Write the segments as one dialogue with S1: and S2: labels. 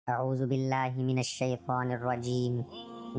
S1: اعوذ باللہ من الشیطان الرجیم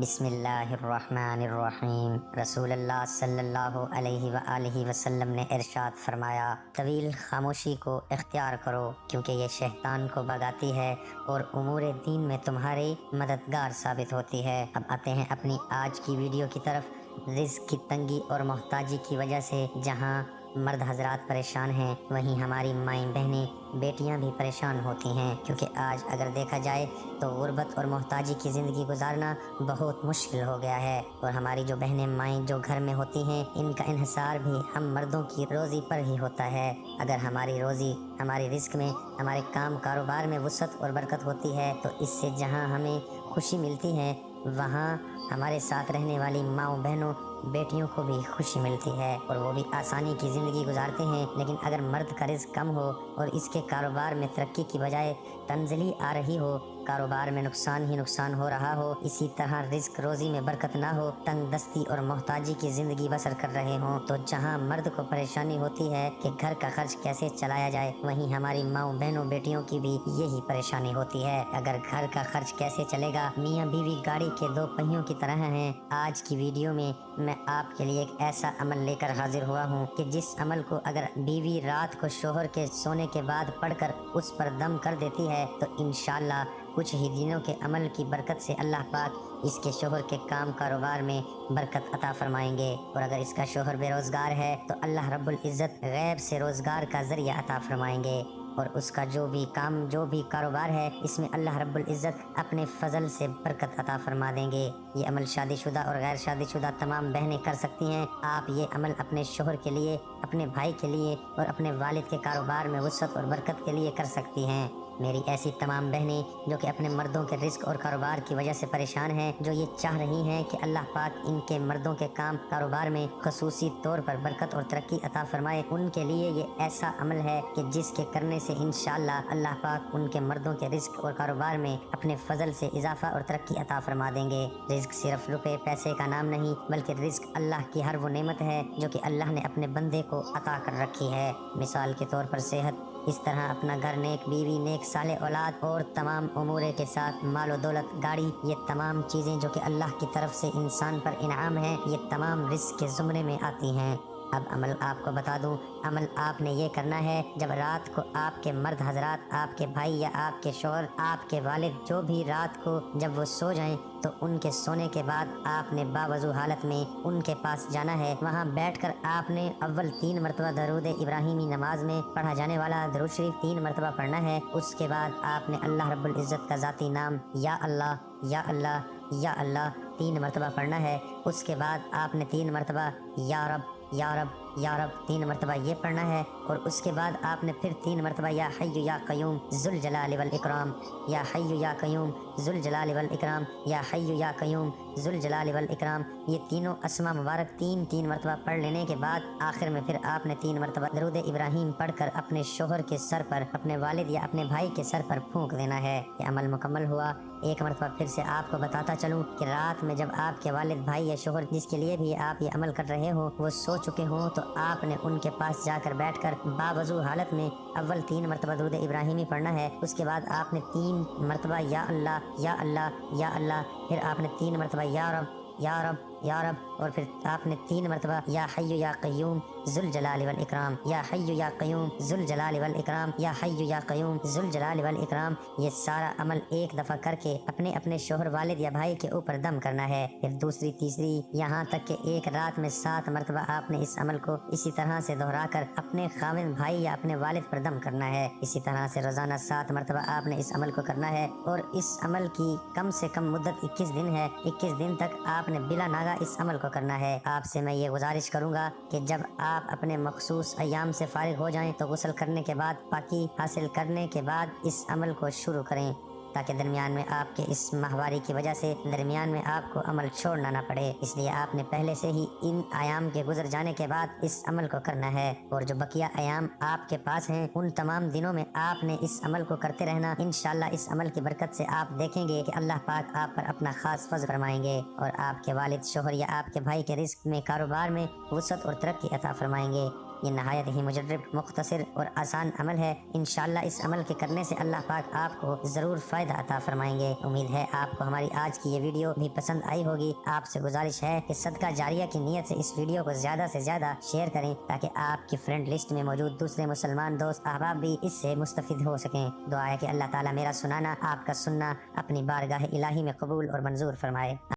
S1: بسم اللہ الرحمن الرحیم۔ رسول اللہ صلی اللہ علیہ وآلہ وسلم نے ارشاد فرمایا، طویل خاموشی کو اختیار کرو کیونکہ یہ شیطان کو بھگاتی ہے اور امور دین میں تمہاری مددگار ثابت ہوتی ہے۔ اب آتے ہیں اپنی آج کی ویڈیو کی طرف۔ رزق کی تنگی اور محتاجی کی وجہ سے جہاں مرد حضرات پریشان ہیں، وہیں ہماری مائیں بہنیں بیٹیاں بھی پریشان ہوتی ہیں، کیونکہ آج اگر دیکھا جائے تو غربت اور محتاجی کی زندگی گزارنا بہت مشکل ہو گیا ہے، اور ہماری جو بہنیں مائیں جو گھر میں ہوتی ہیں، ان کا انحصار بھی ہم مردوں کی روزی پر ہی ہوتا ہے۔ اگر ہماری روزی ہماری رزق میں، ہمارے کام کاروبار میں وسعت اور برکت ہوتی ہے تو اس سے جہاں ہمیں خوشی ملتی ہے، وہاں ہمارے ساتھ رہنے والی ماؤں بہنوں بیٹیوں کو بھی خوشی ملتی ہے اور وہ بھی آسانی کی زندگی گزارتے ہیں۔ لیکن اگر مرد کا رزق کم ہو اور اس کے کاروبار میں ترقی کی بجائے تنزلی آ رہی ہو، کاروبار میں نقصان ہی نقصان ہو رہا ہو، اسی طرح رزق روزی میں برکت نہ ہو، تنگ دستی اور محتاجی کی زندگی بسر کر رہے ہوں، تو جہاں مرد کو پریشانی ہوتی ہے کہ گھر کا خرچ کیسے چلایا جائے، وہیں ہماری ماؤں بہنوں بیٹیوں کی بھی یہی پریشانی ہوتی ہے۔ اگر گھر کا خرچ کیسے چلے گا، میاں بیوی گاڑی کے دو پہیوں کی طرح ہیں۔ آج کی ویڈیو میں میں آپ کے لیے ایک ایسا عمل لے کر حاضر ہوا ہوں کہ جس عمل کو اگر بیوی رات کو شوہر کے سونے کے بعد پڑھ کر اس پر دم کر دیتی ہے تو انشاءاللہ کچھ ہی دنوں کے عمل کی برکت سے اللہ پاک اس کے شوہر کے کام کاروبار میں برکت عطا فرمائیں گے، اور اگر اس کا شوہر بے روزگار ہے تو اللہ رب العزت غیب سے روزگار کا ذریعہ عطا فرمائیں گے، اور اس کا جو بھی کام جو بھی کاروبار ہے اس میں اللہ رب العزت اپنے فضل سے برکت عطا فرما دیں گے۔ یہ عمل شادی شدہ اور غیر شادی شدہ تمام بہنیں کر سکتی ہیں۔ آپ یہ عمل اپنے شوہر کے لیے، اپنے بھائی کے لیے اور اپنے والد کے کاروبار میں وسعت اور برکت کے لیے کر سکتی ہیں۔ میری ایسی تمام بہنیں جو کہ اپنے مردوں کے رزق اور کاروبار کی وجہ سے پریشان ہیں، جو یہ چاہ رہی ہیں کہ اللہ پاک ان کے مردوں کے کام کاروبار میں خصوصی طور پر برکت اور ترقی عطا فرمائے، ان کے لیے یہ ایسا عمل ہے کہ جس کے کرنے سے انشاءاللہ اللہ پاک ان کے مردوں کے رزق اور کاروبار میں اپنے فضل سے اضافہ اور ترقی عطا فرما دیں گے۔ رزق صرف روپے پیسے کا نام نہیں، بلکہ رزق اللہ کی ہر وہ نعمت ہے جو کہ اللہ نے اپنے بندے کو عطا کر رکھی ہے۔ مثال کے طور پر صحت، اس طرح اپنا گھر، نیک بیوی، نیک صالح اولاد اور تمام امور کے ساتھ مال و دولت، گاڑی، یہ تمام چیزیں جو کہ اللہ کی طرف سے انسان پر انعام ہے، یہ تمام رزق کے زمرے میں آتی ہیں۔ اب عمل آپ کو بتا دوں، عمل آپ نے یہ کرنا ہے، جب رات کو آپ کے مرد حضرات، آپ کے بھائی یا آپ کے شوہر، آپ کے والد، جو بھی رات کو جب وہ سو جائیں تو ان کے سونے کے بعد آپ نے باوضو حالت میں ان کے پاس جانا ہے۔ وہاں بیٹھ کر آپ نے اول 3 مرتبہ درود ابراہیمی نماز میں پڑھا جانے والا درود شریف 3 مرتبہ پڑھنا ہے۔ اس کے بعد آپ نے اللہ رب العزت کا ذاتی نام یا اللہ یا اللہ یا اللہ 3 مرتبہ پڑھنا ہے۔ اس کے بعد آپ نے 3 مرتبہ یا رب یا رب یا رب 3 مرتبہ یہ پڑھنا ہے، اور اس کے بعد آپ نے پھر 3 مرتبہ یا حی یا قیوم ذوالجلال والاکرام، یا حی یا قیوم ذوالجلال والاکرام، یا حی یا قیوم ذوالجلال والاکرام، یہ تینوں اسما مبارک 3 مرتبہ پڑھ لینے کے بعد آخر میں پھر آپ نے 3 مرتبہ درود ابراہیم پڑھ کر اپنے شوہر کے سر پر، اپنے والد یا اپنے بھائی کے سر پر پھونک دینا ہے۔ یہ عمل مکمل ہوا۔ ایک مرتبہ پھر سے آپ کو بتاتا چلوں کہ رات میں جب آپ کے والد، بھائی یا شوہر جس کے لیے بھی آپ یہ عمل کر رہے ہو وہ سو چکے ہوں، تو آپ نے ان کے پاس جا کر بیٹھ کر باوضو حالت میں اول 3 مرتبہ درود ابراہیمی پڑھنا ہے۔ اس کے بعد آپ نے 3 مرتبہ یا اللہ یا اللہ یا اللہ، پھر آپ نے 3 مرتبہ یا رب یا رب یا رب، اور پھر آپ نے 3 مرتبہ یا حی یا قیوم ذوالجلال والاکرام، یا حی یا قیوم ذوالجلال والاکرام، یا حی یا قیوم ذوالجلال والاکرام۔ یہ سارا عمل ایک دفعہ کر کے اپنے اپنے شوہر، والد یا بھائی کے اوپر دم کرنا ہے، پھر دوسری، تیسری، یہاں تک کہ ایک رات میں 7 مرتبہ آپ نے اس عمل کو اسی طرح سے دہرا کر اپنے خاوند، بھائی یا اپنے والد پر دم کرنا ہے۔ اسی طرح سے روزانہ 7 مرتبہ آپ نے اس عمل کو کرنا ہے، اور اس عمل کی کم سے کم مدت 21 دن ہے۔ 21 دن تک آپ نے بلا ناغہ اس عمل کو کرنا ہے۔ آپ سے میں یہ گزارش کروں گا کہ جب آپ اپنے مخصوص ایام سے فارغ ہو جائیں تو غسل کرنے کے بعد، پاکی حاصل کرنے کے بعد اس عمل کو شروع کریں، تاکہ درمیان میں آپ کے اس ماہواری کی وجہ سے درمیان میں آپ کو عمل چھوڑنا نہ پڑے۔ اس لیے آپ نے پہلے سے ہی ان ایام کے گزر جانے کے بعد اس عمل کو کرنا ہے، اور جو بقیہ ایام آپ کے پاس ہیں ان تمام دنوں میں آپ نے اس عمل کو کرتے رہنا۔ انشاءاللہ اس عمل کی برکت سے آپ دیکھیں گے کہ اللہ پاک آپ پر اپنا خاص فضل فرمائیں گے، اور آپ کے والد، شوہر یا آپ کے بھائی کے رزق میں، کاروبار میں وسعت اور ترقی عطا فرمائیں گے۔ یہ نہایت ہی مجرب، مختصر اور آسان عمل ہے۔ انشاءاللہ اس عمل کے کرنے سے اللہ پاک آپ کو ضرور فائدہ عطا فرمائیں گے۔ امید ہے آپ کو ہماری آج کی یہ ویڈیو بھی پسند آئی ہوگی۔ آپ سے گزارش ہے کہ صدقہ جاریہ کی نیت سے اس ویڈیو کو زیادہ سے زیادہ شیئر کریں تاکہ آپ کی فرینڈ لسٹ میں موجود دوسرے مسلمان دوست احباب بھی اس سے مستفید ہو سکیں۔ دعا ہے کہ اللہ تعالیٰ میرا سنانا، آپ کا سننا اپنی بارگاہ الہی میں قبول اور منظور فرمائے۔